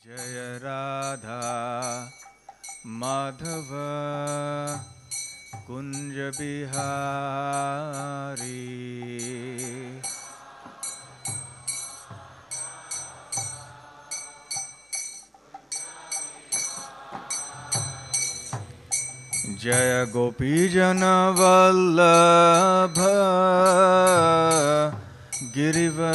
Jai Radha Madhav Kunj Bihari. Jai गोपीजन Vallabh Girivardhari.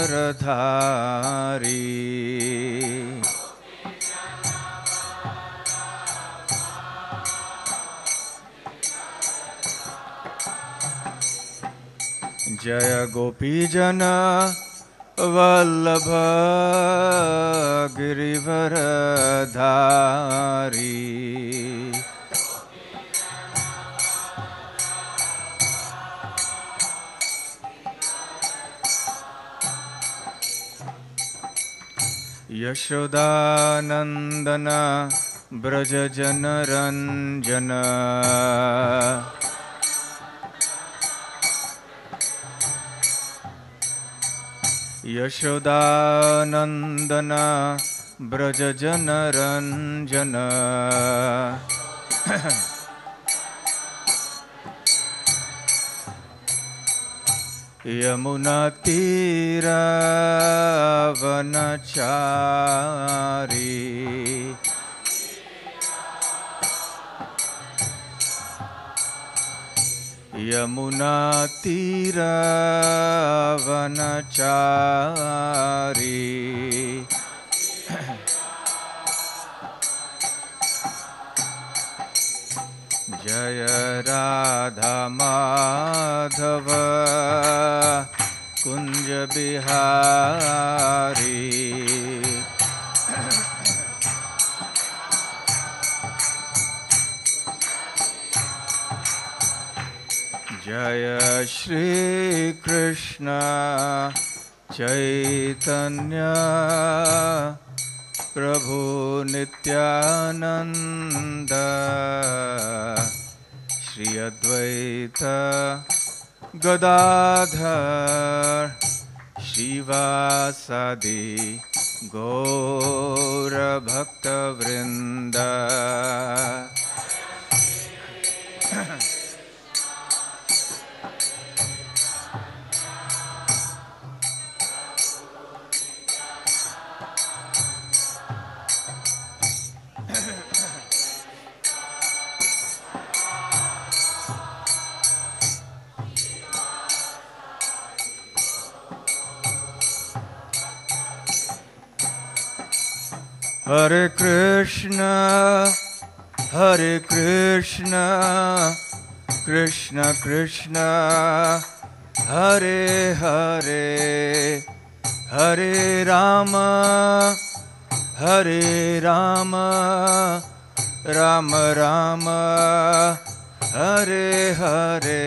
Jai गोपीजन Vallabh Girivardhari. Yashodanandan Braj Janaranjan. Yashodanandan Braj Janaranjan. Yamuna तीरावनचारी। Yamuna तीरावनचारी। Jai Radha Madhav Kunj Bihari. Jai Shri Krishna Chaitanya Prabhu Nityanand. Shri Advaita Gadadhar श्रीवासादि Gaur भक्तवृंद। Hare Krishna Krishna Krishna Hare Hare, Hare Ram Ram Ram Hare Hare.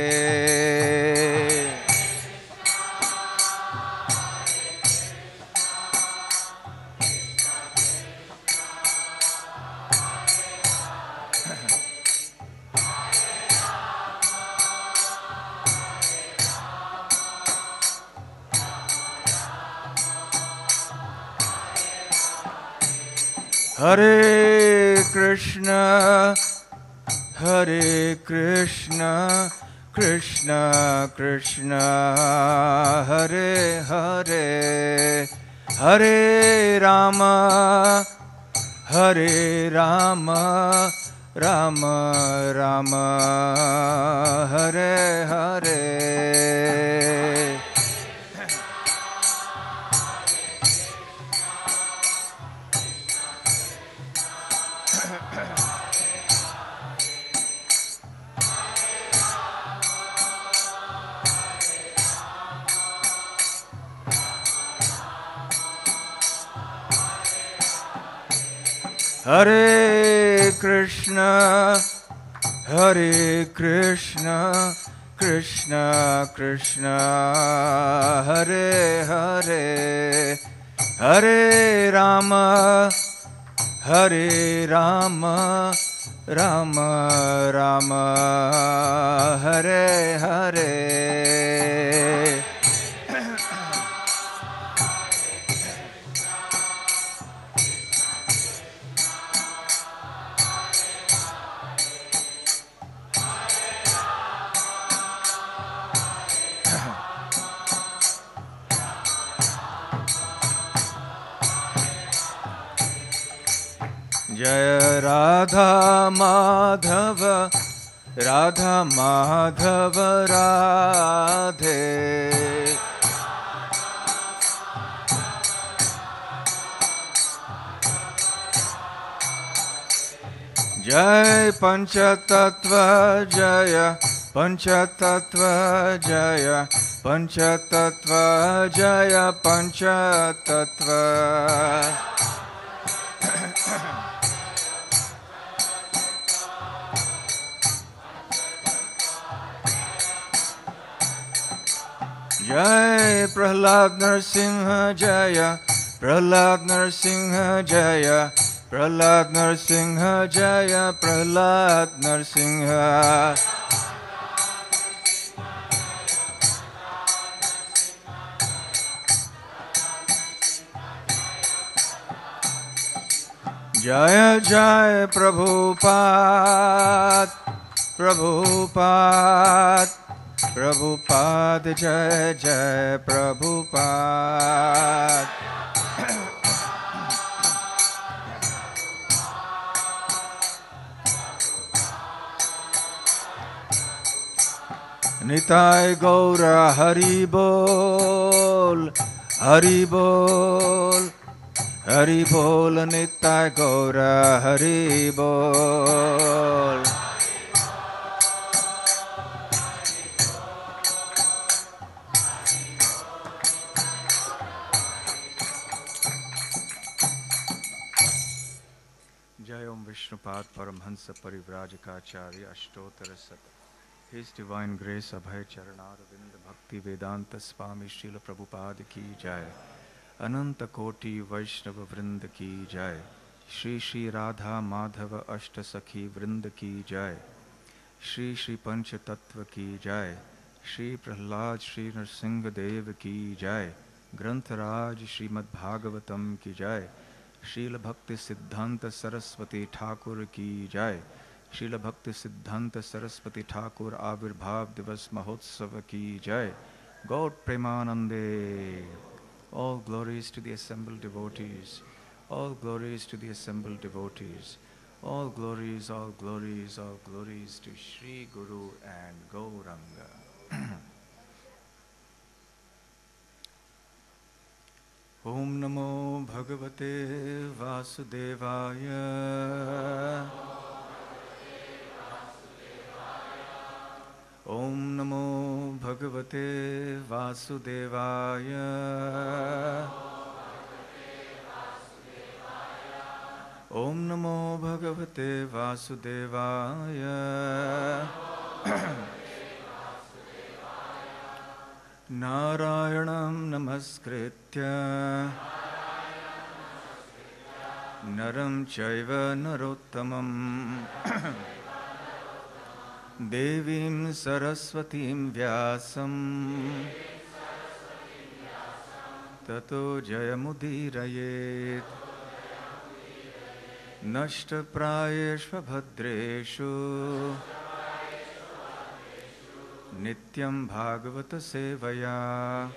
Hare Krishna Krishna Krishna Hare Hare, Hare Ram Ram Ram Hare Hare. Hare Krishna Krishna Krishna Hare Hare, Hare Ram Ram Ram Hare Hare. Jaya Radha Madhava Radha Madhava Radhe. Jai Panchatattva Jaya Panchatattva Jaya Panchatattva Jaya Panchatattva. Jai Prahlad Narsimha Jaya Prahlad Narsimha Jaya Prahlad Narsimha Jaya Prahlad Narsimha. Jaya Jaya Prabhupada Prabhupada Prabhupada Jaya Jaya Prabhupada. Nitai Gaura Hari Bol Hari Bol Hari Bol Nitai Gaura Hari Bol. Jai Om Vishnupad Paramhansa Parivrajakacharya Ashtotara Sata. His Divine Grace Abhay Charanaravinda Bhakti Vedanta Swami Srila Prabhupada Ki Jai. Ananta Koti Vaishnava Vrinda Ki Jai. Shri Shri Radha Madhava Ashta Sakhi Vrinda Ki Jai. Shri Shri Pancha Tattva Ki Jai. Shri Prahlad Shri Narsingha Deva Ki Jai. Grantharaj Srimad Bhagavatam Ki Jai. Srila Bhakti Siddhanta Sarasvati Thakura Ki Jai. Srila Bhakti Siddhanta Sarasvati Thakur Avirbhav Divas Mahotsava Ki Jai. God Premanande. All glories to the assembled devotees. All glories to the assembled devotees. All glories, all glories, all glories to Shri Guru and Gauranga. Om Namo Bhagavate Vasudevaya. Om Namo Bhagavate Vasudevaya. Om Namo Bhagavate Vasudevaya. Narayanam Namaskritya Naram Chaiva Narottamam Devim Saraswatim Vyasam Tato Jayamudirayet Nashta Prayeshva Bhadreshu Nityam Bhagavata Sevaya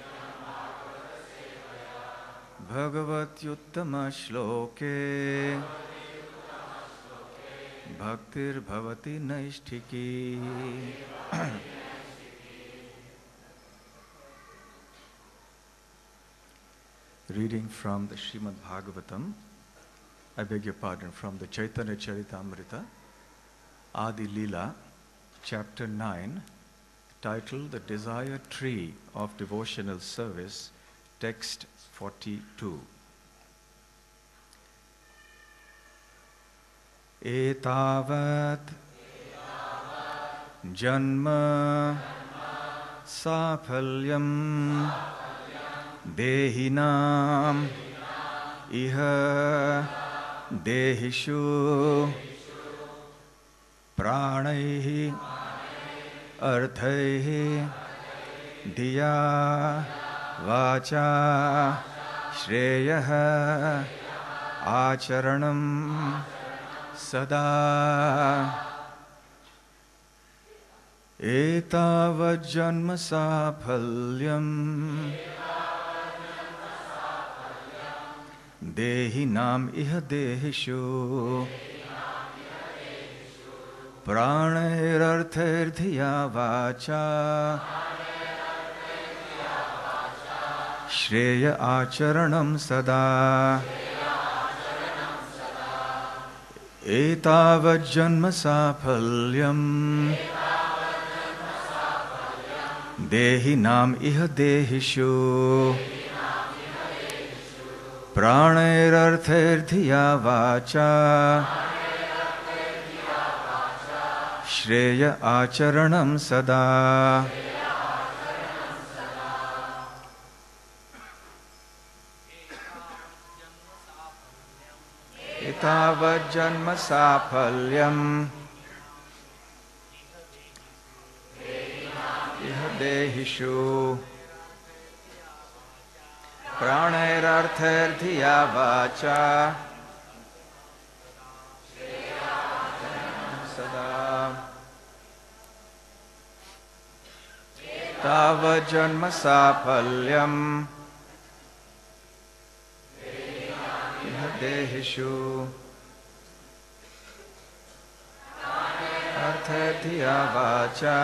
Bhagavat Yuttama Shloke Bhaktir Bhavati Naishtiki. Reading from the Srimad Bhagavatam, I beg your pardon, from the Chaitanya Charitamrita, Adi Leela, chapter 9, titled The Desire Tree of Devotional Service, text 42. Etavat Janma Safalyam Dehinam Iha Dehishu Pranaihi Arthaihi Diya Vacha Shreyaha Acharanam Sada Etavajjanma Safalyam Dehinam iha dehishu Pranirartherdhiya vacha Shreya acharanam sada Etavad janma saphalyam Dehinam iha dehishu Pranirartherdhiya vacha Shreya acharanam sada Etavad janma saphalyam Iha dehishu Pranirartherdhiya vacha sada Tava janma saphalyam Iha dehishu Artherdhiya vacha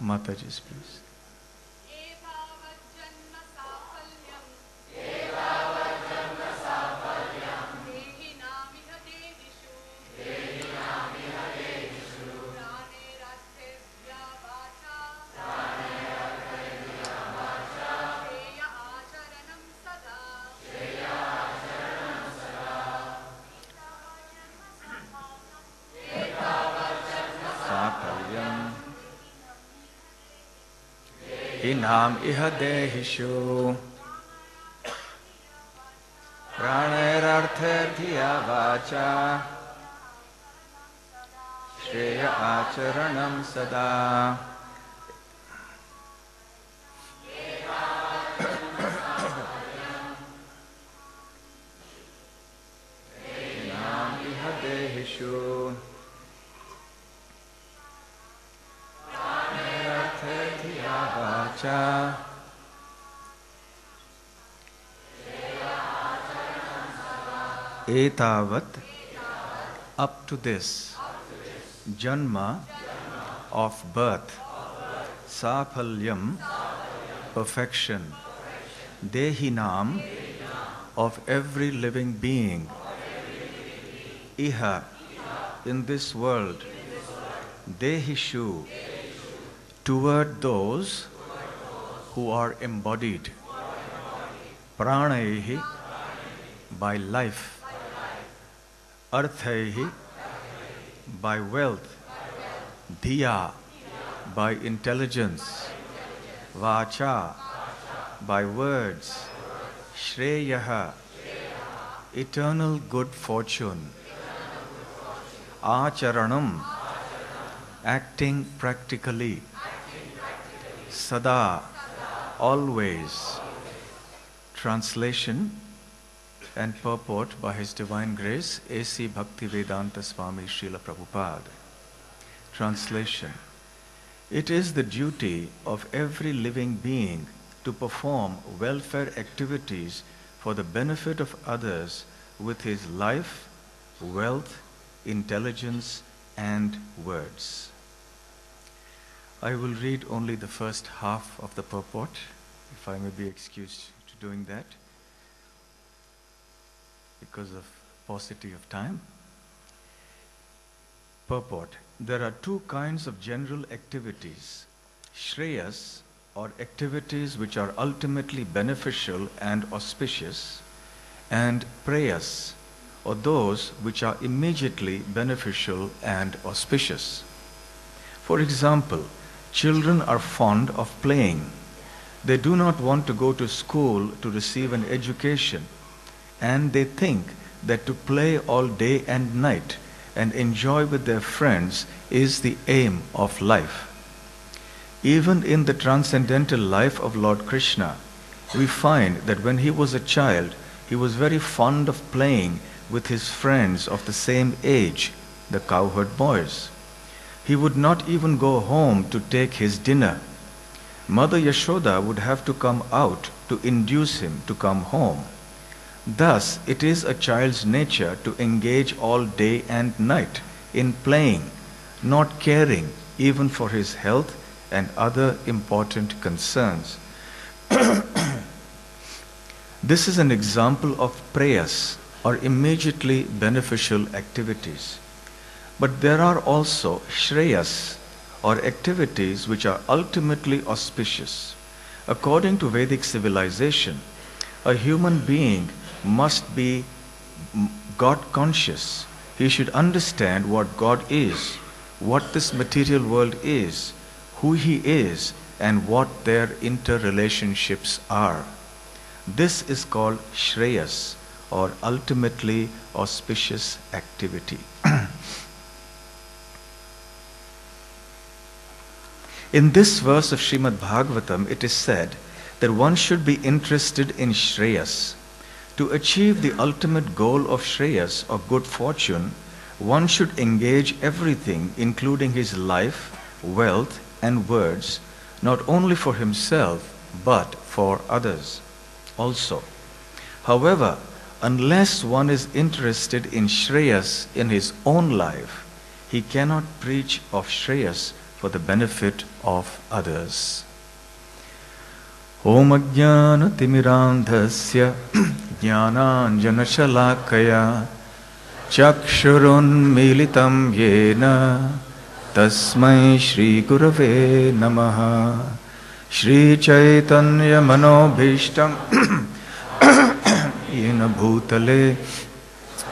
Mataji's, please. Inam iha dehishu Pranirartherdhiya vacha Shreya acharanam sada Inam iha dehishu Etavat, up to this, janma, of birth, saphalyam, perfection, dehinam, of every living being, iha, in this world, dehishu, toward those who are embodied, pranaihi, by life, arthaihi, by wealth, dhiya, by intelligence, vacha, by words, shreyaha, eternal good fortune, acharanam, acting practically, sada, always. Translation and purport by His Divine Grace, A.C. Bhakti Vedanta Swami Srila Prabhupada. Translation. It is the duty of every living being to perform welfare activities for the benefit of others with his life, wealth, intelligence, and words. I will read only the first half of the purport, if I may be excused to doing that, because of paucity of time. Purport. There are two kinds of general activities: Shreyas, or activities which are ultimately beneficial and auspicious, and Preyas, or those which are immediately beneficial and auspicious. For example, children are fond of playing. They do not want to go to school to receive an education, and they think that to play all day and night and enjoy with their friends is the aim of life. Even in the transcendental life of Lord Krishna, we find that when he was a child, he was very fond of playing with his friends of the same age, the cowherd boys. He would not even go home to take his dinner. Mother Yashoda would have to come out to induce him to come home. Thus, it is a child's nature to engage all day and night in playing, not caring even for his health and other important concerns. This is an example of prayas, or immediately beneficial activities. But there are also shreyas, or activities which are ultimately auspicious. According to Vedic civilization, a human being must be God conscious. He should understand what God is, what this material world is, who he is, and what their interrelationships are. This is called shreyas, or ultimately auspicious activity. In this verse of Srimad Bhagavatam, it is said that one should be interested in shreyas. To achieve the ultimate goal of shreyas, or good fortune, one should engage everything, including his life, wealth, and words, not only for himself, but for others also. However, unless one is interested in shreyas in his own life, he cannot preach of shreyas for the benefit of others. Om Ajnana Timirandhasya Jnananjana Shalakaya Chakshurun Militam Yena Tasmai Shri Gurave Namaha Shri Chaitanya Manobhishtam Yena Bhutale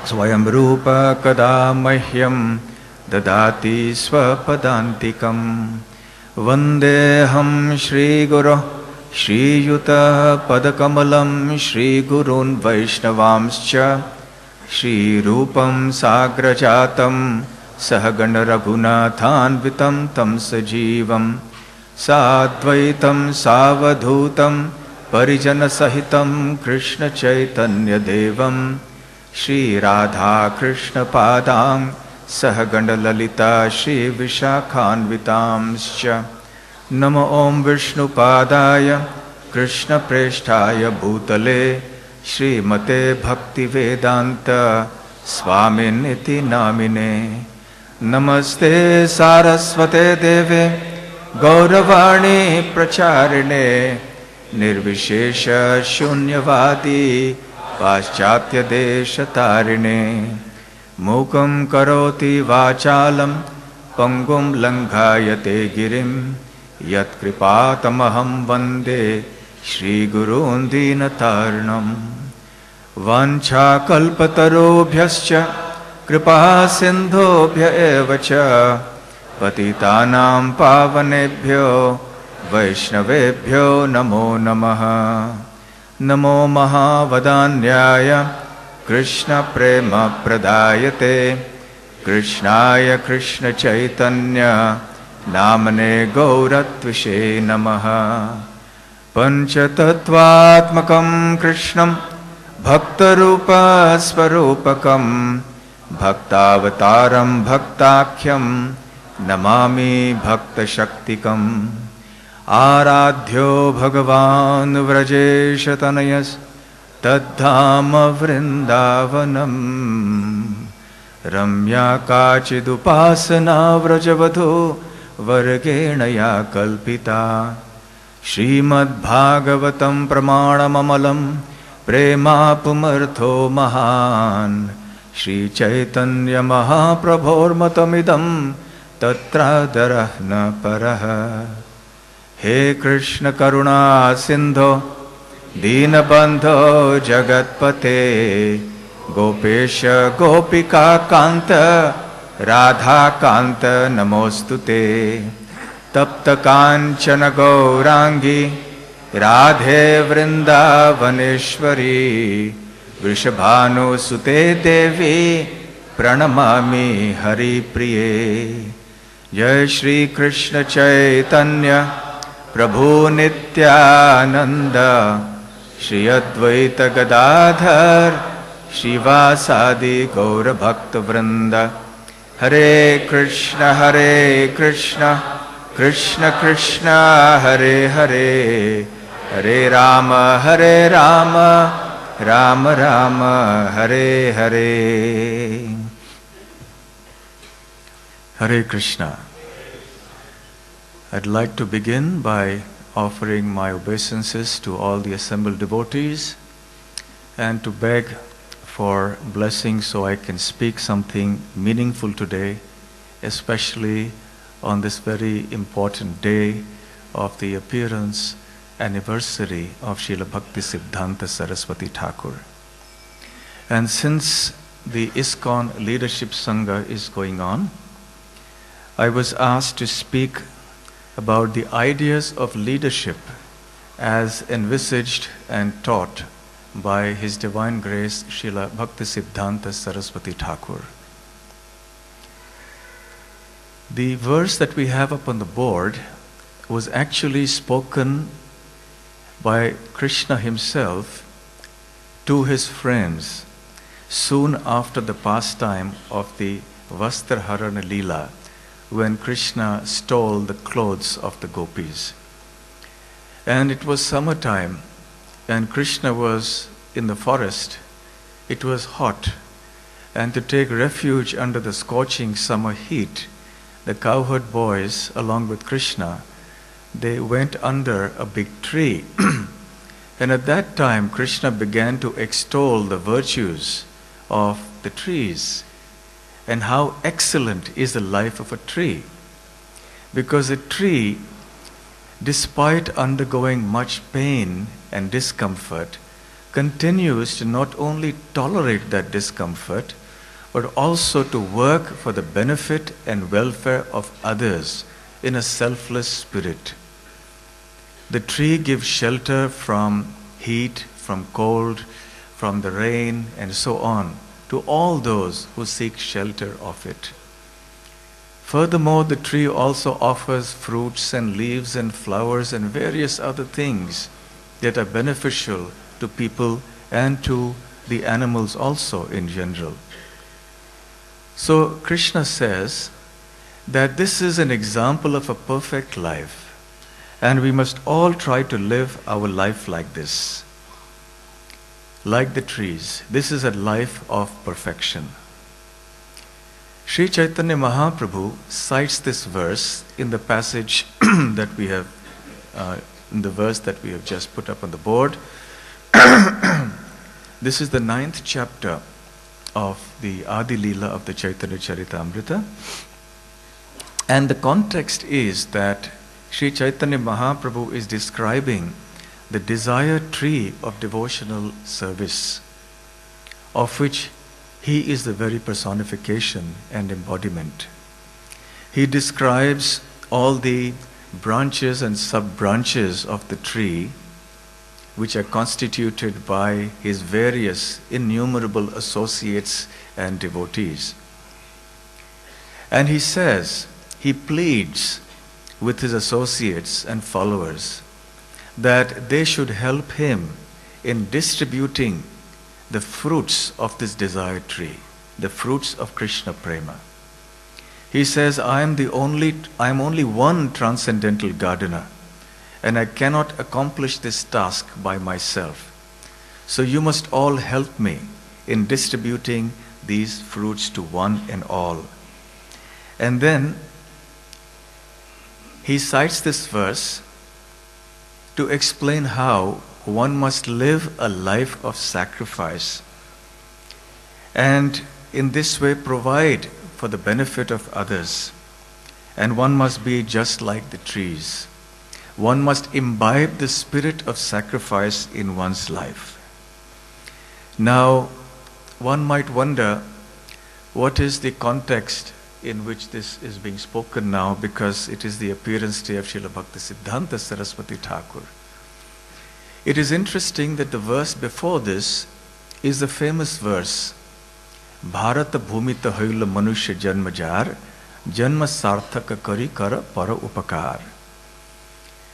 Swayam Rupa Kada Mahyam Dadati Swapadantikam Vandeham Shri Guru Shri Yuta Padakamalam Shri Gurun Vaishnavamscha Shri Rupam Sagrajatam Sahagana Raghunathanvitam Tam Sajivam Sadvaitam Savadhutam Parijana Sahitam Krishna Chaitanya Devam Shri Radha Krishna Padam Sahagana Lalita Shri Vishakhanvitamscha Namo Om Vishnu Padaya Krishna Preshtaya Bhutale Shri Mate Bhakti Vedanta Swami Niti Namine Namaste Sarasvate Deve Gauravani Pracharine Nirvishesha Shunyavadi Paschatya Desha Tarine Mukam Karoti Vachalam Pangum Langhayate Girim Yat Kripatamaham Vande Shri Gurun Dinatarnam Vancha Kalpatarobhyascha Kripa Sindhobhya Evacha Patitanam Pavanebhyo Vaishnavebhyo Namo Namaha Namo Mahavadanyaya Krishna Prema Pradayate Krishnaya Krishna Chaitanya Namane Gauratvishe Namaha Panchatattvatmakam Krishnam Bhaktarupa Swarupakam Bhaktavataram Bhaktakhyam Namami Bhakta Shaktikam Aradhyo Bhagavan Vrajeshatanayas Tadhama Vrindavanam Ramya Kachidupasana Vrajavadho Vargenaya Kalpita Srimad Bhagavatam Pramanamamalam Prema Pumartho Mahan Shri Chaitanya Mahaprabhormatamidam Tatra Darahna Paraha He Krishna Karuna Sindho Dinabandho Jagatpate Gopesha Gopika Kanta Radha Kanta Namostute Tapta Kanchana Gaurangi Radhe Vrindavaneshwari Vrishabhanu Sute Devi Pranamami Hari Priye. Jai Shri Krishna Chaitanya Prabhu Nityananda Shri Advaita Gadadhar Shivasadi Gaura Bhakta Vrinda. Hare Krishna Krishna Krishna Hare Hare, Hare Rama Rama Rama Hare Hare. Hare Krishna. I'd like to begin by offering my obeisances to all the assembled devotees and to beg for blessings so I can speak something meaningful today, especially on this very important day of the appearance anniversary of Srila Bhakti Siddhanta Sarasvati Thakura. And since the ISKCON Leadership Sangha is going on, I was asked to speak about the ideas of leadership as envisaged and taught by His Divine Grace Srila Bhakti Siddhanta Sarasvati Thakura. The verse that we have up on the board was actually spoken by Krishna himself to his friends soon after the pastime of the Vastraharana Leela, when Krishna stole the clothes of the gopis. And it was summertime, and Krishna was in the forest. It was hot, and to take refuge under the scorching summer heat, the cowherd boys, along with Krishna, they went under a big tree. And at that time, Krishna began to extol the virtues of the trees and how excellent is the life of a tree. Because a tree, despite undergoing much pain and discomfort, continues to not only tolerate that discomfort, but also to work for the benefit and welfare of others in a selfless spirit. The tree gives shelter from heat, from cold, from the rain, and so on, to all those who seek shelter of it. Furthermore, the tree also offers fruits and leaves and flowers and various other things that are beneficial to people and to the animals also in general. So Krishna says that this is an example of a perfect life, and we must all try to live our life like this. Like the trees, this is a life of perfection. Sri Chaitanya Mahaprabhu cites this verse in the passage that we have, in the verse that we have just put up on the board. This is the 9th chapter of the Adi Leela of the Chaitanya Charitamrita. And the context is that Sri Chaitanya Mahaprabhu is describing the desired tree of devotional service, of which he is the very personification and embodiment. He describes all the branches and sub-branches of the tree, which are constituted by his various innumerable associates and devotees. And he says, he pleads with his associates and followers that they should help him in distributing the fruits of this desired tree, the fruits of Krishna Prema. He says, I am only one transcendental gardener, and I cannot accomplish this task by myself. So you must all help me in distributing these fruits to one and all. And then he cites this verse to explain how one must live a life of sacrifice, and in this way provide for the benefit of others. And one must be just like the trees. One must imbibe the spirit of sacrifice in one's life. Now, one might wonder, what is the context in which this is being spoken now, because it is the appearance day of Srila Bhakti Siddhanta Sarasvati Thakura. It is interesting that the verse before this is the famous verse, Bharat bhumita hoila manushya janmajar, janma sarthaka kari kara para upakar.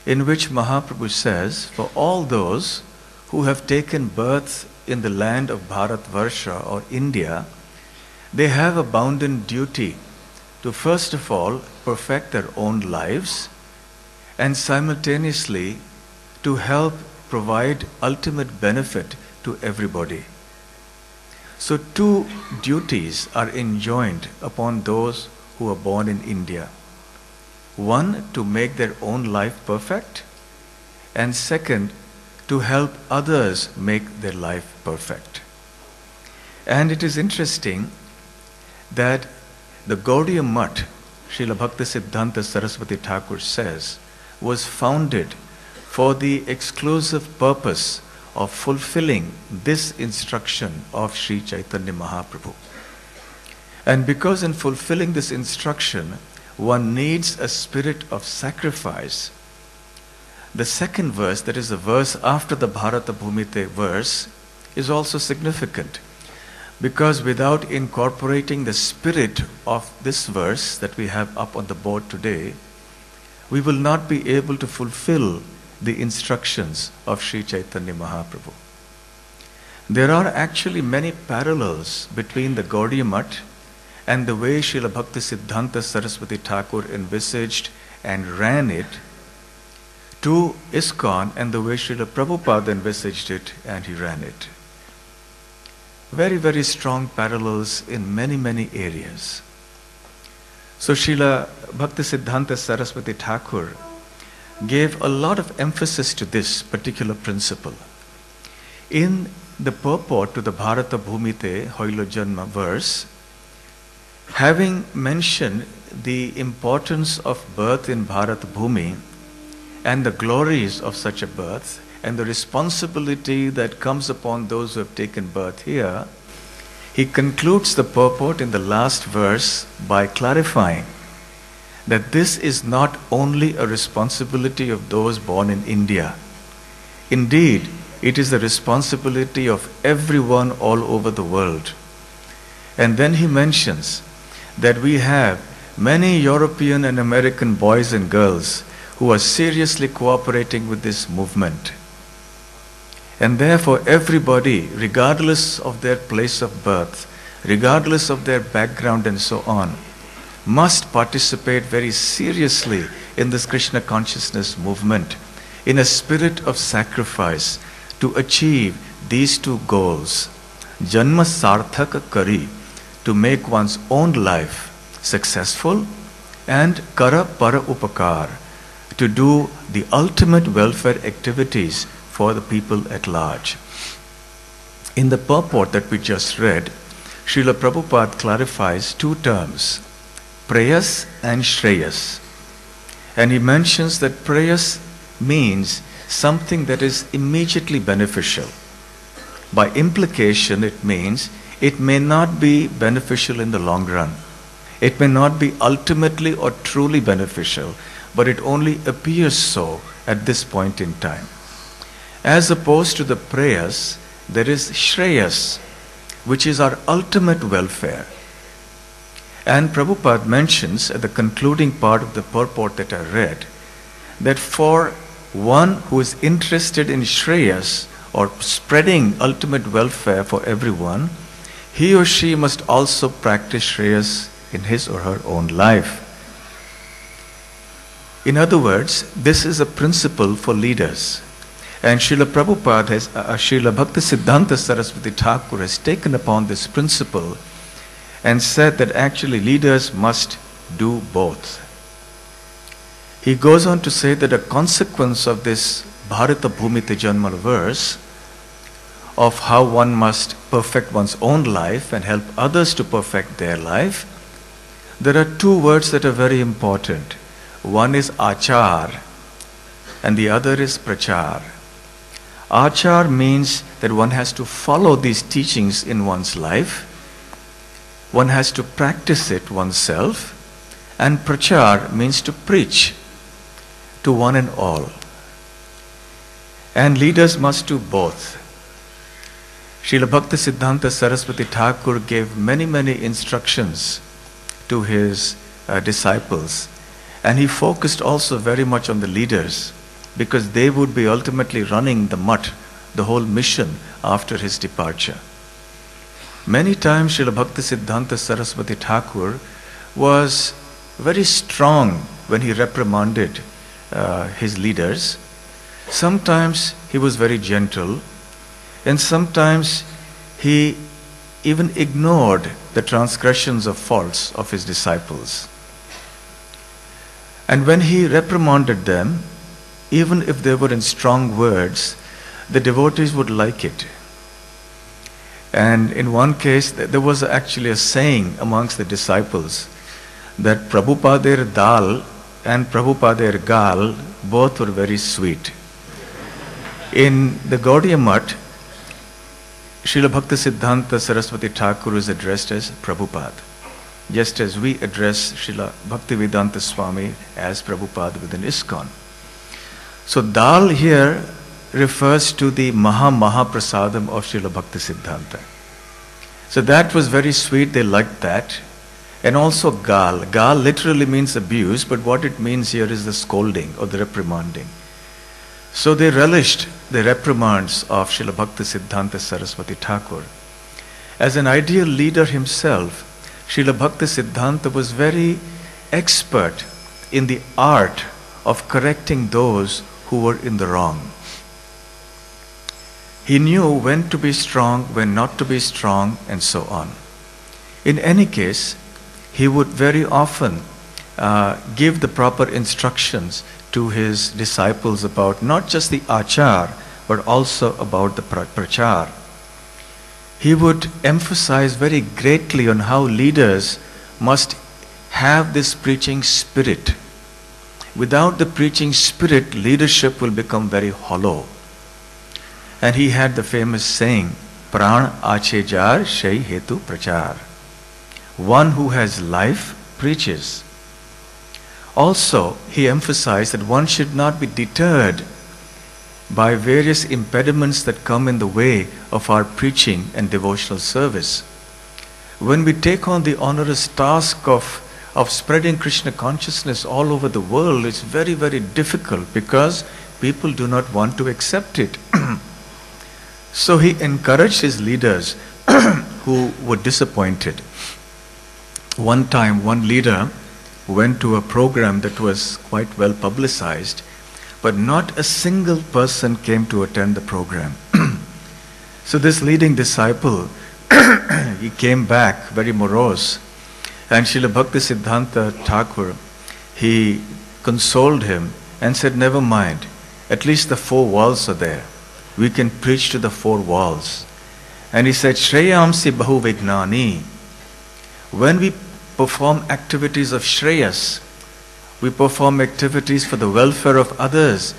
In which Mahaprabhu says, for all those who have taken birth in the land of Bharatvarsha or India, they have a bounden duty to first of all perfect their own lives and simultaneously to help provide ultimate benefit to everybody. So two duties are enjoined upon those who are born in India. One, to make their own life perfect, and second, to help others make their life perfect. And it is interesting that the Gaudiya Mutt, Srila Bhakti Siddhanta Sarasvati Thakura says, was founded for the exclusive purpose of fulfilling this instruction of Sri Chaitanya Mahaprabhu. And because in fulfilling this instruction, one needs a spirit of sacrifice, the second verse, that is the verse after the Bharata Bhumite verse, is also significant. Because without incorporating the spirit of this verse that we have up on the board today, we will not be able to fulfill the instructions of Sri Chaitanya Mahaprabhu. There are actually many parallels between the Gaudiya Mutt and the way Srila Bhakti Siddhanta Sarasvati Thakura envisaged and ran it, to ISKCON and the way Srila Prabhupada envisaged it and he ran it. Very, very strong parallels in many, many areas. So Srila Bhakti Siddhanta Sarasvati Thakura gave a lot of emphasis to this particular principle. In the purport to the Bharata Bhumite Hoilo Janma verse, having mentioned the importance of birth in Bharat Bhumi and the glories of such a birth and the responsibility that comes upon those who have taken birth here, he concludes the purport in the last verse by clarifying that this is not only a responsibility of those born in India. Indeed, it is the responsibility of everyone all over the world. And then he mentions that we have many European and American boys and girls who are seriously cooperating with this movement. And therefore everybody, regardless of their place of birth, regardless of their background and so on, must participate very seriously in this Krishna consciousness movement in a spirit of sacrifice to achieve these two goals. Janma sarthaka kari, to make one's own life successful, and kara para upakar, to do the ultimate welfare activities for the people at large. In the purport that we just read, Srila Prabhupada clarifies two terms, prayas and shreyas. And he mentions that prayas means something that is immediately beneficial. By implication, it means it may not be beneficial in the long run. It may not be ultimately or truly beneficial, but it only appears so at this point in time. As opposed to the prayas, there is shreyas, which is our ultimate welfare. And Prabhupada mentions at the concluding part of the purport that I read, that for one who is interested in shreyas, or spreading ultimate welfare for everyone, he or she must also practice shreyas in his or her own life. In other words, this is a principle for leaders. And Srila Prabhupada has, Srila Bhakti Siddhanta Sarasvati Thakura has taken upon this principle and said that actually leaders must do both. He goes on to say that a consequence of this Bharata Bhumite Janma verse, of how one must perfect one's own life and help others to perfect their life, there are two words that are very important. One is achar and the other is prachar. Achar means that one has to follow these teachings in one's life. One has to practice it oneself. And prachar means to preach to one and all. And leaders must do both. Srila Bhakti Siddhanta Sarasvati Thakura gave many instructions to his disciples, and he focused also very much on the leaders, because they would be ultimately running the mutt, the whole mission after his departure. Many times Srila Bhakti Siddhanta Sarasvati Thakura was very strong when he reprimanded his leaders. Sometimes he was very gentle, and sometimes he even ignored the transgressions of faults of his disciples. And when he reprimanded them, even if they were in strong words, the devotees would like it. And in one case, there was actually a saying amongst the disciples that Prabhupader dal and Prabhupader gal both were very sweet. In the Gaudiya Mutt, Srila Bhakti Siddhanta Sarasvati Thakura is addressed as Prabhupada, just as we address Srila Bhaktivedanta Swami as Prabhupada within ISKCON. So dal here refers to the Mahaprasadam of Srila Bhakti Siddhanta. So that was very sweet, they liked that. And also gal. Gal literally means abuse, but what it means here is the scolding or the reprimanding. So they relished the reprimands of Srila Bhakti Siddhanta Sarasvati Thakura. As an ideal leader himself, Srila Bhakti Siddhanta was very expert in the art of correcting those who were in the wrong. He knew when to be strong, when not to be strong, and so on. In any case, he would very often give the proper instructions to his disciples about not just the achar, but also about the prachar. He would emphasize very greatly on how leaders must have this preaching spirit. Without the preaching spirit, leadership will become very hollow. And he had the famous saying, Pran ache jar shai hetu prachar. One who has life preaches. Also, he emphasized that one should not be deterred by various impediments that come in the way of our preaching and devotional service. When we take on the onerous task of spreading Krishna consciousness all over the world, it's very difficult because people do not want to accept it. So he encouraged his leaders who were disappointed. One time, one leader went to a program that was quite well publicized, but not a single person came to attend the program. So this leading disciple, he came back very morose, and Srila Bhakti Siddhanta Thakura, he consoled him and said, never mind, at least the 4 walls are there. We can preach to the 4 walls. And he said, Shreyamsi Bahu Vignani. When we perform activities of Shreyas, we perform activities for the welfare of others,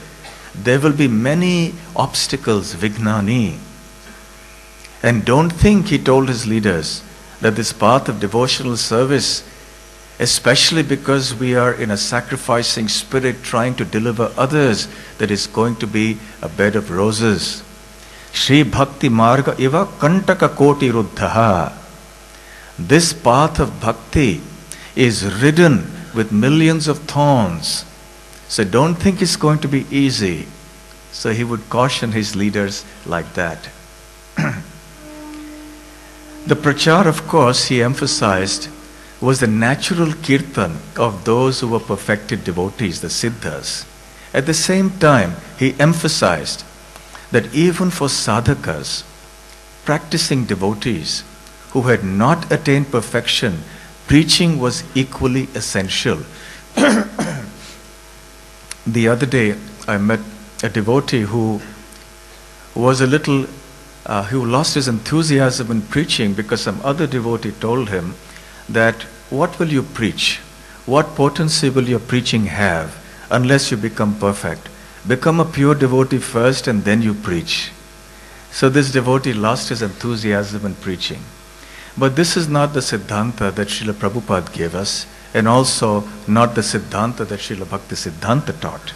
there will be many obstacles, Vignani. And don't think, he told his leaders, that this path of devotional service, especially because we are in a sacrificing spirit trying to deliver others, that is going to be a bed of roses. Shri Bhakti Marga Iva Kantaka Koti Ruddhaha. This path of bhakti is ridden with millions of thorns. So don't think it's going to be easy. So he would caution his leaders like that. The prachar, of course, he emphasized, was the natural kirtan of those who were perfected devotees, the siddhas. At the same time, he emphasized that even for sadhakas, practicing devotees who had not attained perfection, preaching was equally essential. The other day, I met a devotee who was who lost his enthusiasm in preaching because some other devotee told him that, what will you preach? What potency will your preaching have unless you become perfect? Become a pure devotee first and then you preach. So this devotee lost his enthusiasm in preaching. But this is not the Siddhanta that Srila Prabhupada gave us, and also not the Siddhanta that Srila Bhakti Siddhanta taught.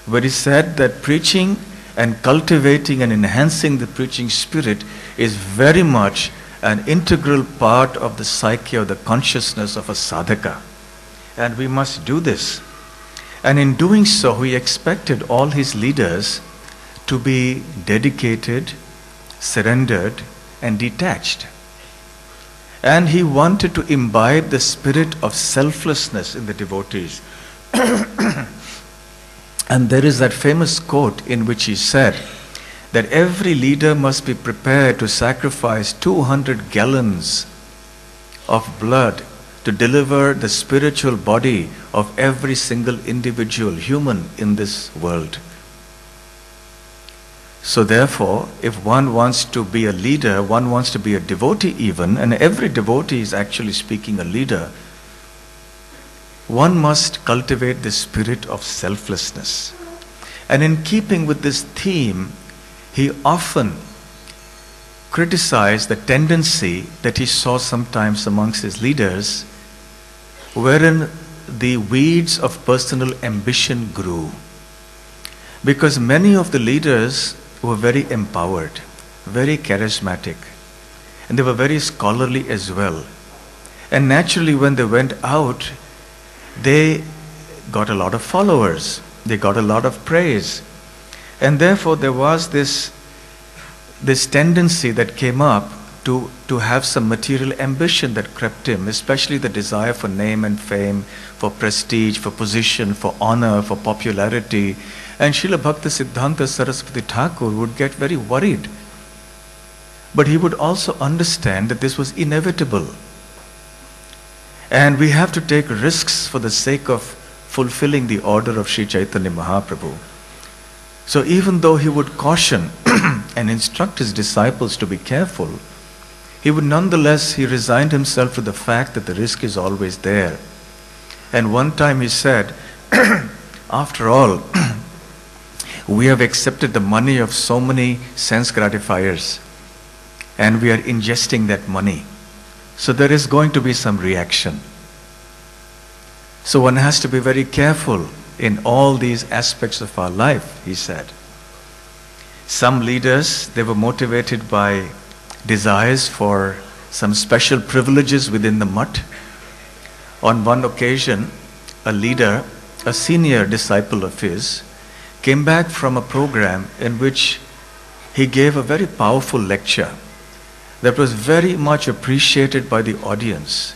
Where he said that preaching And cultivating and enhancing the preaching spirit is very much an integral part of the psyche or the consciousness of a sadhaka. And we must do this. And in doing so, he expected all his leaders to be dedicated, surrendered, and detached. And he wanted to imbibe the spirit of selflessness in the devotees. And there is that famous quote in which he said that every leader must be prepared to sacrifice 200 gallons of blood to deliver the spiritual body of every single individual human in this world. So therefore, if one wants to be a leader, one wants to be a devotee even, and every devotee is actually speaking a leader, one must cultivate the spirit of selflessness. And in keeping with this theme, he often criticized the tendency that he saw sometimes amongst his leaders, wherein the weeds of personal ambition grew. Because many of the leaders were very empowered, very charismatic, and they were very scholarly as well. And naturally, when they went out, they got a lot of followers, they got a lot of praise. And therefore there was this tendency that came up to have some material ambition that crept in, especially the desire for name and fame, for prestige, for position, for honor, for popularity. And Srila Bhakti Siddhanta Sarasvati Thakura would get very worried. But he would also understand that this was inevitable. And we have to take risks for the sake of fulfilling the order of Sri Chaitanya Mahaprabhu. So even though he would caution and instruct his disciples to be careful, he resigned himself to the fact that the risk is always there. And one time he said, after all, we have accepted the money of so many sense gratifiers and we are ingesting that money. So there is going to be some reaction. So one has to be very careful in all these aspects of our life, he said. Some leaders, they were motivated by desires for some special privileges within the mutt. On one occasion, a leader, a senior disciple of his, came back from a program in which he gave a very powerful lecture that was very much appreciated by the audience.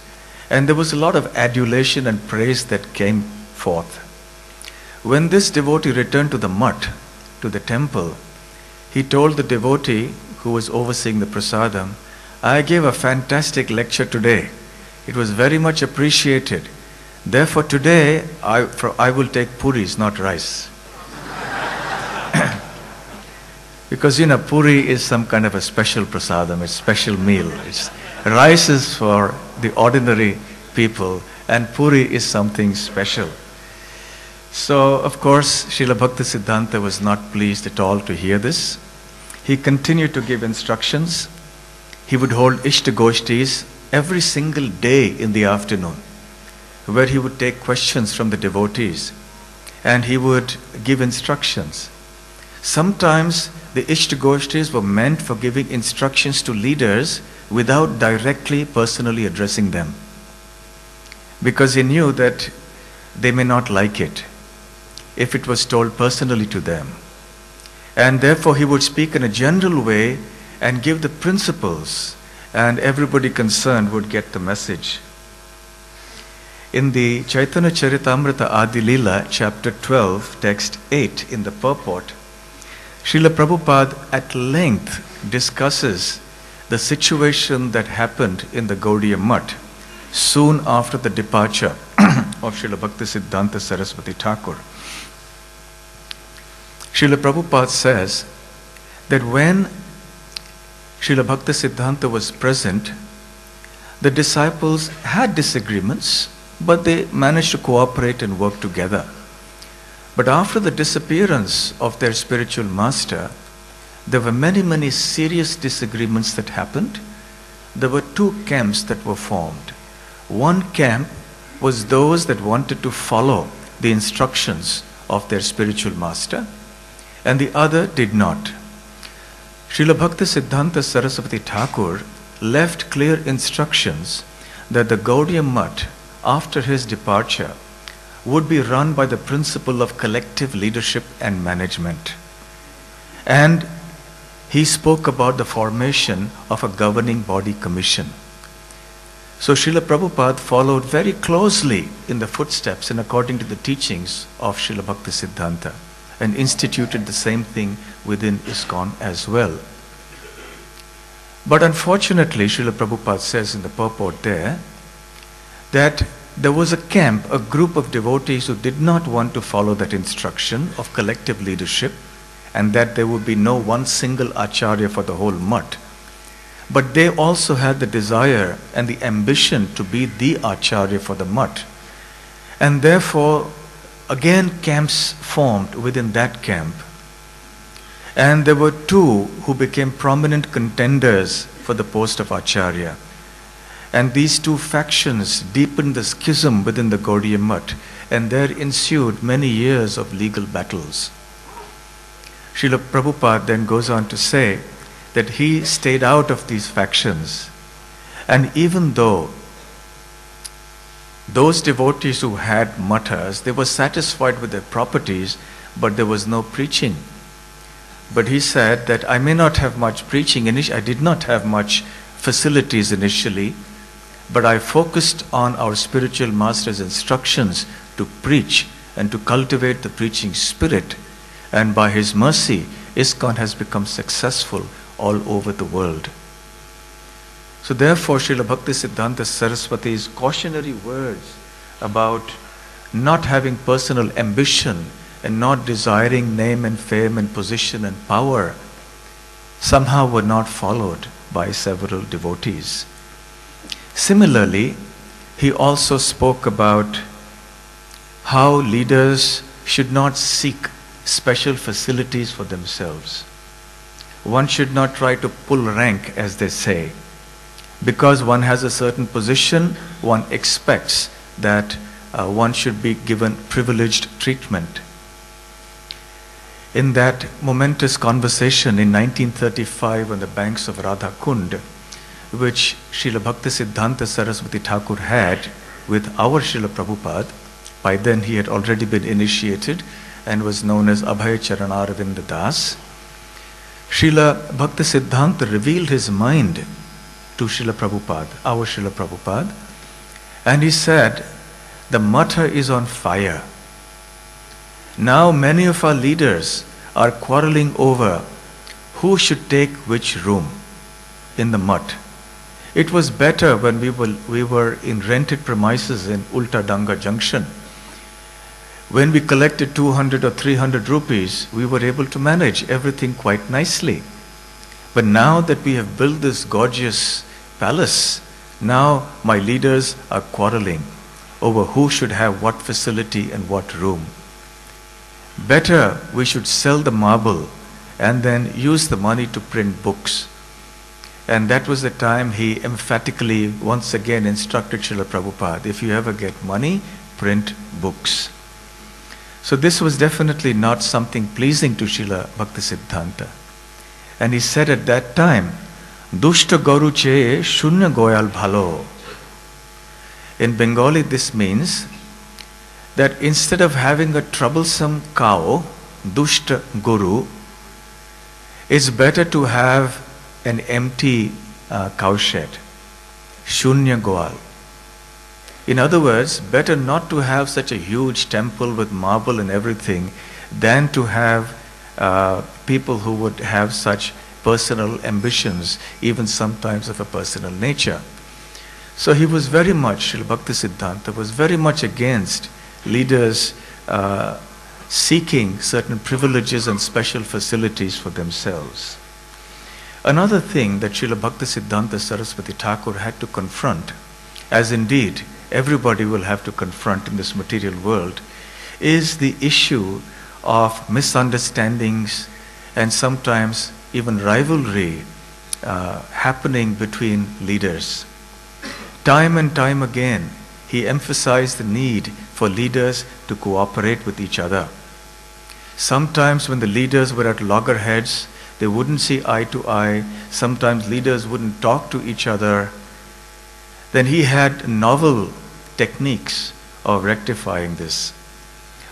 And there was a lot of adulation and praise that came forth. When this devotee returned to the mutt, to the temple, he told the devotee who was overseeing the prasadam, I gave a fantastic lecture today. It was very much appreciated. Therefore today, I will take puris, not rice. Because puri is some kind of a special prasadam, it's a special meal. Rice is for the ordinary people and puri is something special. So of course Srila Bhakti Siddhanta was not pleased at all to hear this. He continued to give instructions. He would hold Ishtagoshtis every single day in the afternoon, where he would take questions from the devotees and he would give instructions. Sometimes the Ishtagoshtis were meant for giving instructions to leaders without directly personally addressing them, because he knew that they may not like it if it was told personally to them. And therefore he would speak in a general way and give the principles, and everybody concerned would get the message. In the Chaitanya Charitamrita Adi Leela, chapter 12, text 8, in the purport, Srila Prabhupada at length discusses the situation that happened in the Gaudiya Mutt soon after the departure of Srila Bhakti Siddhanta Sarasvati Thakura. Srila Prabhupada says that when Srila Bhakti Siddhanta was present, the disciples had disagreements, but they managed to cooperate and work together. But after the disappearance of their spiritual master, there were many serious disagreements that happened. There were two camps that were formed. One camp was those that wanted to follow the instructions of their spiritual master, and the other did not. Srila Bhakti Siddhanta Sarasvati Thakura left clear instructions that the Gaudiya Mutt, after his departure, would be run by the principle of collective leadership and management. And he spoke about the formation of a governing body commission. So Srila Prabhupada followed very closely in the footsteps and according to the teachings of Srila Bhakti Siddhanta, and instituted the same thing within ISKCON as well. But unfortunately, Srila Prabhupada says in the purport there that there was a camp, a group of devotees who did not want to follow that instruction of collective leadership, and that there would be no one single acharya for the whole mutt. But they also had the desire and the ambition to be the acharya for the mutt. And therefore, again camps formed within that camp. And there were two who became prominent contenders for the post of acharya. And these two factions deepened the schism within the Gaudiya Mutt, and there ensued many years of legal battles. Srila Prabhupada then goes on to say that he stayed out of these factions. And even though those devotees who had mattas, they were satisfied with their properties, but there was no preaching. But he said that I may not have much preaching, I did not have much facilities initially, but I focused on our spiritual master's instructions to preach and to cultivate the preaching spirit. And by his mercy, ISKCON has become successful all over the world. So therefore, Srila Bhakti Siddhanta Saraswati's cautionary words about not having personal ambition and not desiring name and fame and position and power somehow were not followed by several devotees. Similarly, he also spoke about how leaders should not seek special facilities for themselves. One should not try to pull rank, as they say. Because one has a certain position, one expects that one should be given privileged treatment. In that momentous conversation in 1935 on the banks of Radha Kund, which Srila Bhakti Siddhanta Sarasvati Thakura had with our Srila Prabhupada, by then he had already been initiated and was known as Abhay Charanaravinda Das. Srila Bhakti Siddhanta revealed his mind to Srila Prabhupada, our Srila Prabhupada, and he said, the matter is on fire. Now many of our leaders are quarreling over who should take which room in the mutt. It was better when we were in rented premises in Ulta Danga Junction. When we collected 200 or 300 rupees, we were able to manage everything quite nicely. But now that we have built this gorgeous palace, now my leaders are quarreling over who should have what facility and what room. Better we should sell the marble and then use the money to print books. And that was the time he emphatically once again instructed Srila Prabhupada, if you ever get money, print books. So this was definitely not something pleasing to Srila Bhakti Siddhanta. And he said at that time, Dushta Garu che shunya goyal bhalo. In Bengali this means that instead of having a troublesome cow, Dushta Guru, it's better to have an empty cowshed, Shunya Goal. In other words, better not to have such a huge temple with marble and everything than to have people who would have such personal ambitions, even sometimes of a personal nature. So he was very much, Srila Bhakti Siddhanta was very much against leaders seeking certain privileges and special facilities for themselves. Another thing that Srila Bhakti Siddhanta Sarasvati Thakura had to confront, as indeed everybody will have to confront in this material world, is the issue of misunderstandings and sometimes even rivalry happening between leaders. Time and time again, he emphasized the need for leaders to cooperate with each other. Sometimes when the leaders were at loggerheads, they wouldn't see eye to eye. Sometimes leaders wouldn't talk to each other. Then he had novel techniques of rectifying this.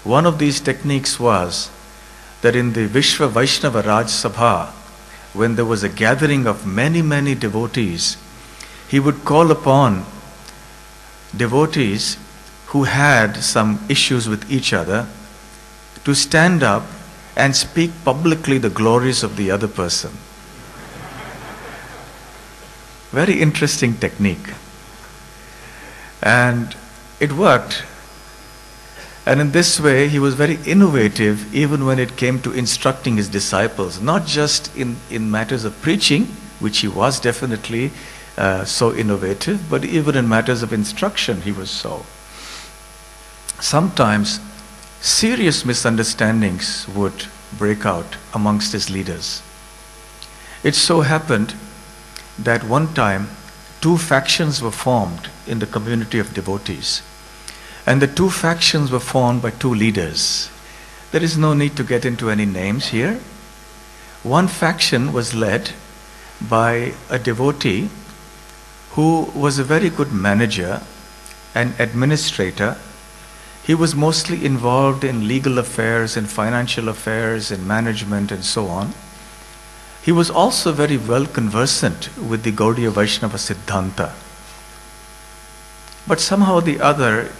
One of these techniques was that in the Vishwa Vaishnava Raj Sabha, when there was a gathering of many, many devotees, he would call upon devotees who had some issues with each other to stand up and speak publicly the glories of the other person. Very interesting technique. And it worked. And in this way, he was very innovative even when it came to instructing his disciples, not just in matters of preaching, which he was definitely so innovative, but even in matters of instruction, he was so. Sometimes serious misunderstandings would break out amongst his leaders. It so happened that one time 2 factions were formed in the community of devotees. And the 2 factions were formed by 2 leaders. There is no need to get into any names here. One faction was led by a devotee who was a very good manager and administrator. He was mostly involved in legal affairs, in financial affairs, in management and so on. He was also very well conversant with the Gaudiya Vaishnava Siddhanta. But somehow or the other,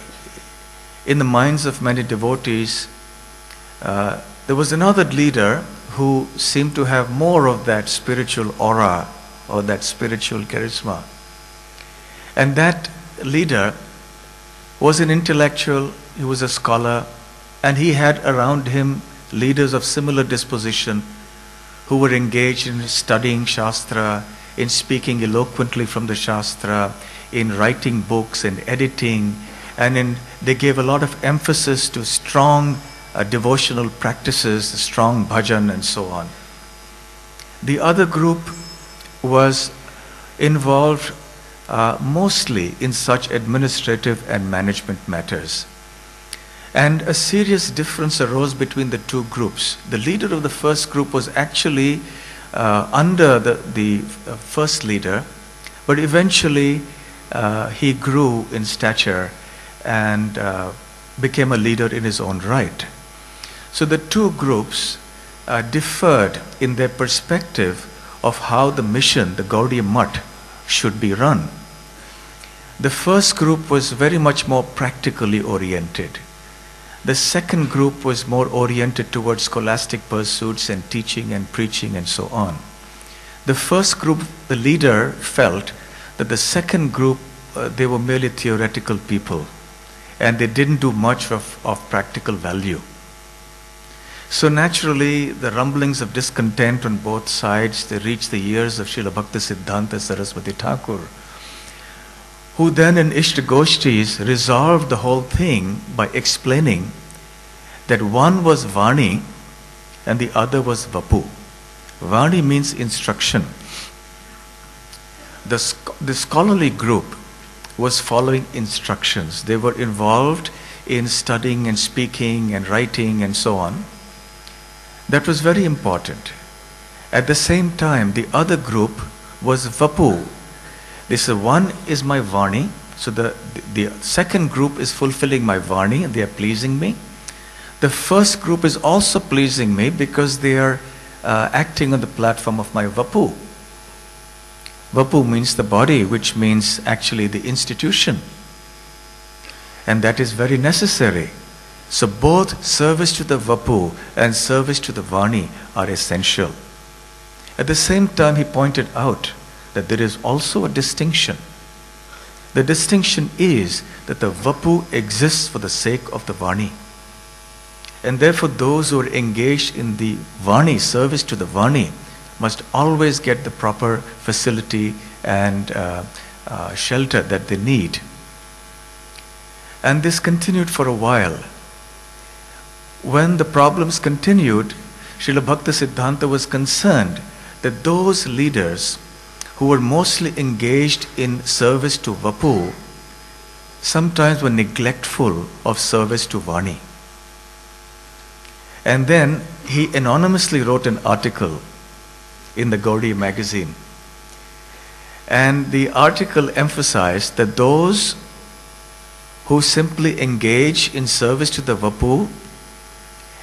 in the minds of many devotees, there was another leader who seemed to have more of that spiritual aura or that spiritual charisma. And that leader was an intellectual, he was a scholar, and he had around him leaders of similar disposition who were engaged in studying Shastra, in speaking eloquently from the Shastra, in writing books and editing, and they gave a lot of emphasis to strong devotional practices, strong bhajan and so on. The other group was involved mostly in such administrative and management matters. And a serious difference arose between the 2 groups. The leader of the first group was actually under the first leader, but eventually he grew in stature and became a leader in his own right. So the 2 groups differed in their perspective of how the mission, the Gaudiya Mutt, should be run. The first group was very much more practically oriented. The second group was more oriented towards scholastic pursuits and teaching and preaching and so on. The first group, the leader felt that the second group, they were merely theoretical people and they didn't do much of practical value. So naturally, the rumblings of discontent on both sides, they reached the ears of Srila Bhakti Siddhanta Sarasvati Thakura, who then in Ishtagoshtis resolved the whole thing by explaining that one was Vani and the other was Vapu. Vani means instruction. The scholarly group was following instructions. They were involved in studying and speaking and writing and so on. That was very important. At the same time, the other group was Vapu. They said, one is my Vani, so the second group is fulfilling my Vani and they are pleasing me. The first group is also pleasing me because they are acting on the platform of my Vapu. Vapu means the body, which means actually the institution. And that is very necessary. So both service to the Vapu and service to the Vani are essential. At the same time, he pointed out that there is also a distinction. The distinction is that the Vapu exists for the sake of the Vani. And therefore those who are engaged in the Vani, service to the Vani, must always get the proper facility and shelter that they need. And this continued for a while. When the problems continued, Srila Bhakti Siddhanta was concerned that those leaders who were mostly engaged in service to Vapu sometimes were neglectful of service to Vani. And then he anonymously wrote an article in the Gaudiya magazine. And the article emphasized that those who simply engage in service to the Vapu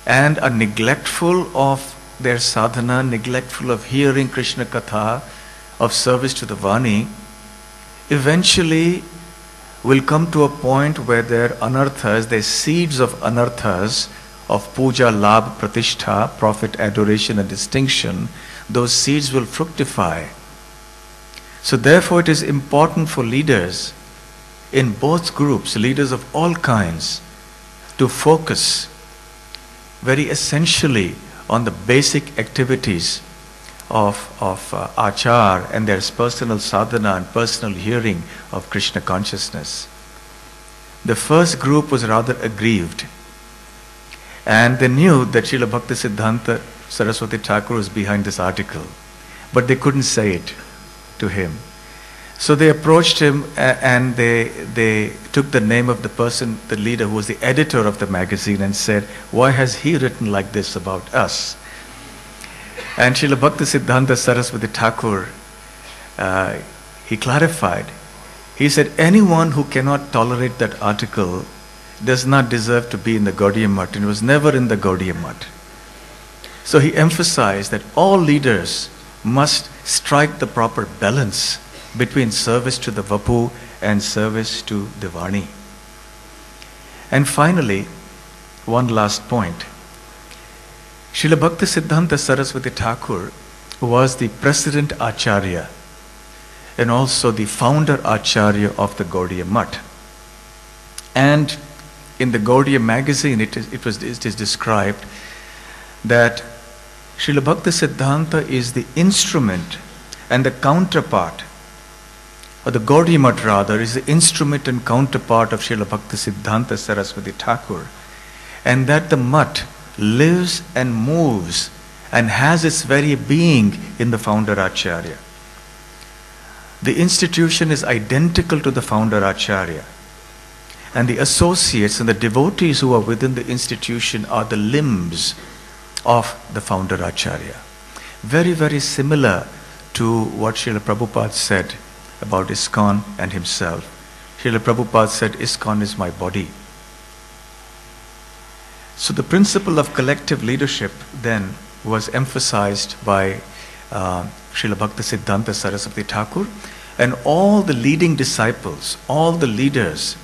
and are neglectful of their sadhana, neglectful of hearing Krishna Katha, of service to the Vani, eventually will come to a point where their anarthas, their seeds of anarthas, of puja, labh, pratishtha, profit, adoration and distinction, those seeds will fructify. So therefore it is important for leaders in both groups, leaders of all kinds, to focus very essentially on the basic activities of achar and their personal sadhana and personal hearing of Krishna consciousness. The first group was rather aggrieved, and they knew that Srila Bhakti Siddhanta Sarasvati Thakura was behind this article, but they couldn't say it to him. So they approached him and they took the name of the person, the leader who was the editor of the magazine, and said, "Why has he written like this about us?" And Srila Bhakti Siddhanta Sarasvati Thakur, he clarified. He said, anyone who cannot tolerate that article does not deserve to be in the Gaudiya Math, and was never in the Gaudiya Math. So he emphasized that all leaders must strike the proper balance between service to the Vapu and service to the Vani. And finally, one last point. Srila Bhakti Siddhanta Sarasvati Thakur was the President Acharya and also the founder Acharya of the Gaudiya Math. And in the Gaudiya magazine it is described that Srila Bhakti Siddhanta is the instrument and the counterpart, or the Gaudiya Math rather, is the instrument and counterpart of Srila Bhakti Siddhanta Sarasvati Thakur, and that the Math lives and moves and has its very being in the founder Acharya. The institution is identical to the founder Acharya, and the associates and the devotees who are within the institution are the limbs of the founder Acharya. Very, very similar to what Srila Prabhupada said about ISKCON and himself. Srila Prabhupada said, ISKCON is my body. So the principle of collective leadership then was emphasized by Srila Bhakti Siddhanta Sarasvati Thakur, and all the leading disciples, all the leaders,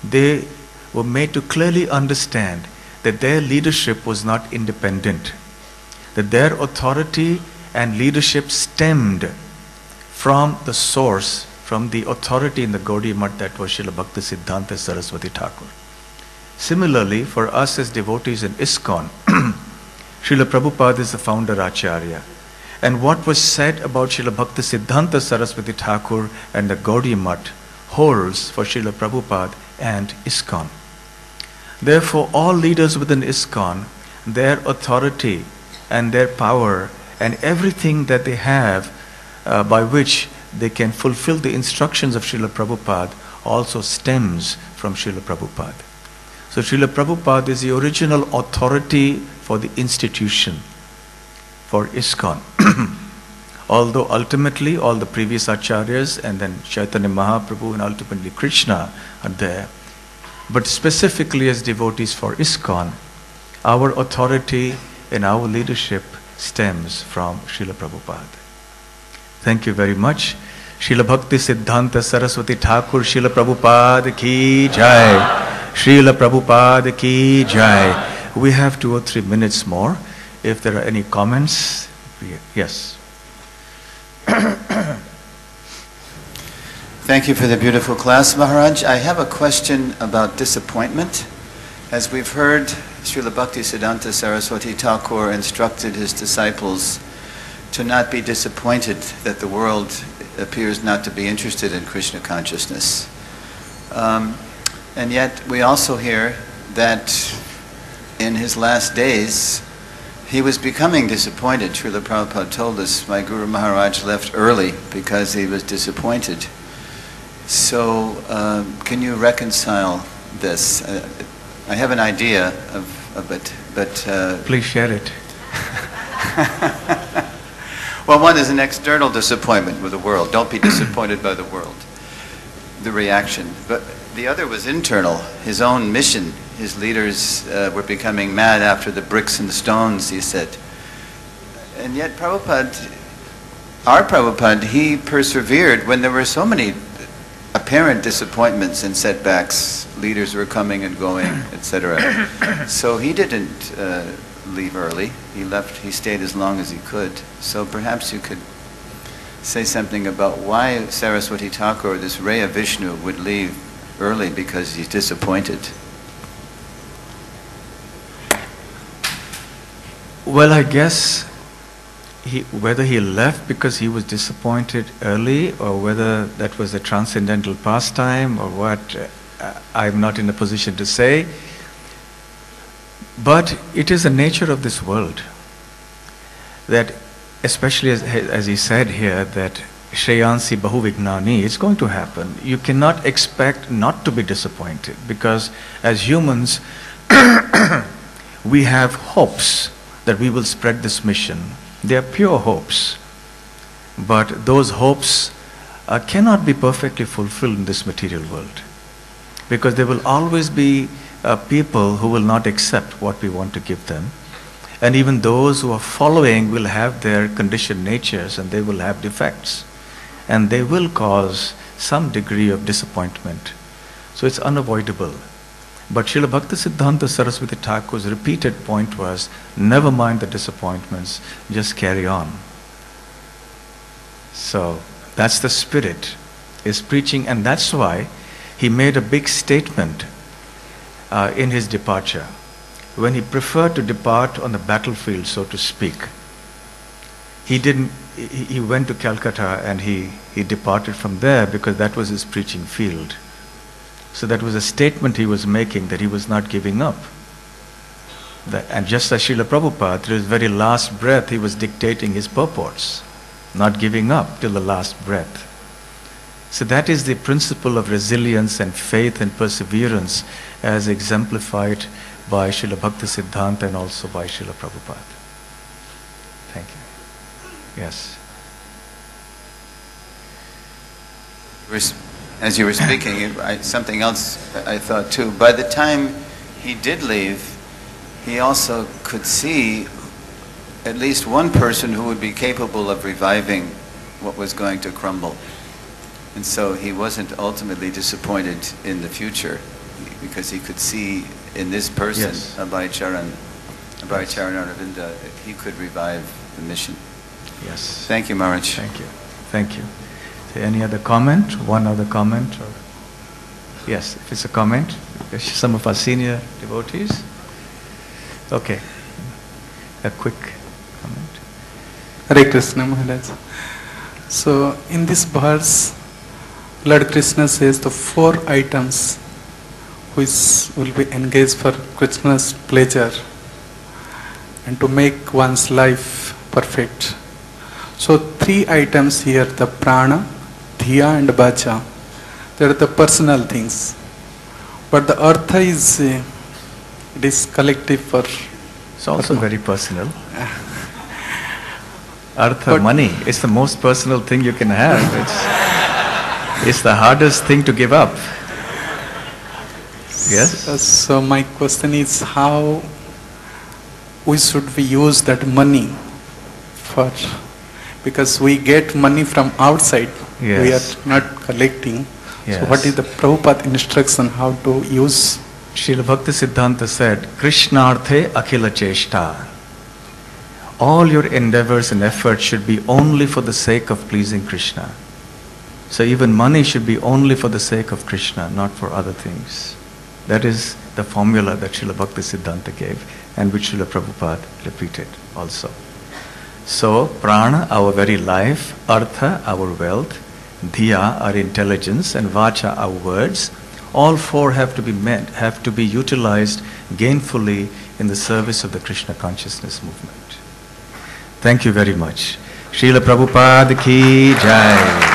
they were made to clearly understand that their leadership was not independent, that their authority and leadership stemmed from the source, from the authority in the Gaudiya Math, that was Srila Bhakti Siddhanta Sarasvati Thakur. Similarly, for us as devotees in ISKCON, Srila Prabhupada is the founder Acharya. And what was said about Srila Bhakti Siddhanta Sarasvati Thakur and the Gaudiya Math holds for Srila Prabhupada and ISKCON. Therefore, all leaders within ISKCON, their authority and their power and everything that they have by which they can fulfill the instructions of Srila Prabhupada also stems from Srila Prabhupada. So Srila Prabhupada is the original authority for the institution, for ISKCON. Although ultimately all the previous acharyas and then Chaitanya Mahaprabhu and ultimately Krishna are there. But specifically as devotees for ISKCON, our authority and our leadership stems from Srila Prabhupada. Thank you very much. Srila Bhakti Siddhanta Sarasvati Thakur, Srila Prabhupada ki jai. Srila Prabhupada ki jai. We have 2 or 3 minutes more. If there are any comments, yes. Thank you for the beautiful class, Maharaj. I have a question about disappointment. As we've heard, Srila Bhakti Siddhanta Saraswati Thakur instructed his disciples to not be disappointed that the world appears not to be interested in Krishna consciousness. And yet we also hear that in his last days he was becoming disappointed. Srila Prabhupada told us, my Guru Maharaj left early because he was disappointed. So can you reconcile this? I have an idea of a bit, but... Please share it. Well, one is an external disappointment with the world. Don't be disappointed by the world, the reaction. But the other was internal, his own mission. His leaders were becoming mad after the bricks and stones, he said. And yet Prabhupada, our Prabhupada, he persevered when there were so many apparent disappointments and setbacks. Leaders were coming and going, etc. So he didn't leave early. He stayed as long as he could. So perhaps you could say something about why Sarasvati Thakura, this ray of Vishnu, would leave early because he's disappointed. Well, I guess whether he left because he was disappointed early, or whether that was a transcendental pastime, or what, I'm not in a position to say. But it is the nature of this world that, especially as he said here, that Shreyansi Bahuvignani, it's going to happen. You cannot expect not to be disappointed, because as humans, we have hopes that we will spread this mission. They are pure hopes. But those hopes cannot be perfectly fulfilled in this material world, because there will always be people who will not accept what we want to give them. And even those who are following will have their conditioned natures, and they will have defects. And they will cause some degree of disappointment. So it's unavoidable. But Srila Bhakti Siddhanta Sarasvati Thakura's repeated point was, never mind the disappointments, just carry on. So that's the spirit, is preaching, and that's why he made a big statement in his departure, when he preferred to depart on the battlefield, so to speak. He went to Calcutta and he departed from there because that was his preaching field. So that was a statement he was making, that he was not giving up. And just as Srila Prabhupada, till his very last breath, he was dictating his purports, not giving up till the last breath. So that is the principle of resilience and faith and perseverance, as exemplified by Srila Bhakti Siddhanta and also by Srila Prabhupada. Thank you. Yes. As you were speaking, something else I thought too. By the time he did leave, he also could see at least one person who would be capable of reviving what was going to crumble. And so he wasn't ultimately disappointed in the future, because he could see in this person, yes, Abhaycharan Arvinda, he could revive the mission. Yes. Thank you, Maharaj. Thank you. Thank you. So any other comment? One other comment? Or? Yes, if it's a comment, some of our senior devotees. Okay. A quick comment. Hare Krishna Maharaj. So in this verse, Lord Krishna says the 4 items which will be engaged for Krishna's pleasure and to make one's life perfect. So 3 items here, the prana, dhiya and vacha, they are the personal things. But the artha is, it is collective for... It's also very personal. Artha, money, it's the most personal thing you can have. It's the hardest thing to give up. Yes? So my question is, how should we use that money for? Because we get money from outside, yes, we are not collecting. Yes. So what is the Prabhupada instruction how to use? Srila Bhakti Siddhanta said, Krishnarthe akhila cheshta. All your endeavors and efforts should be only for the sake of pleasing Krishna. So even money should be only for the sake of Krishna, not for other things. That is the formula that Srila Bhakti Siddhanta gave, and which Srila Prabhupada repeated also. So, prana, our very life, artha, our wealth, dhiya, our intelligence, and vacha, our words, all 4 have to be meant, have to be utilized gainfully in the service of the Krishna consciousness movement. Thank you very much. Srila Prabhupada ki jai.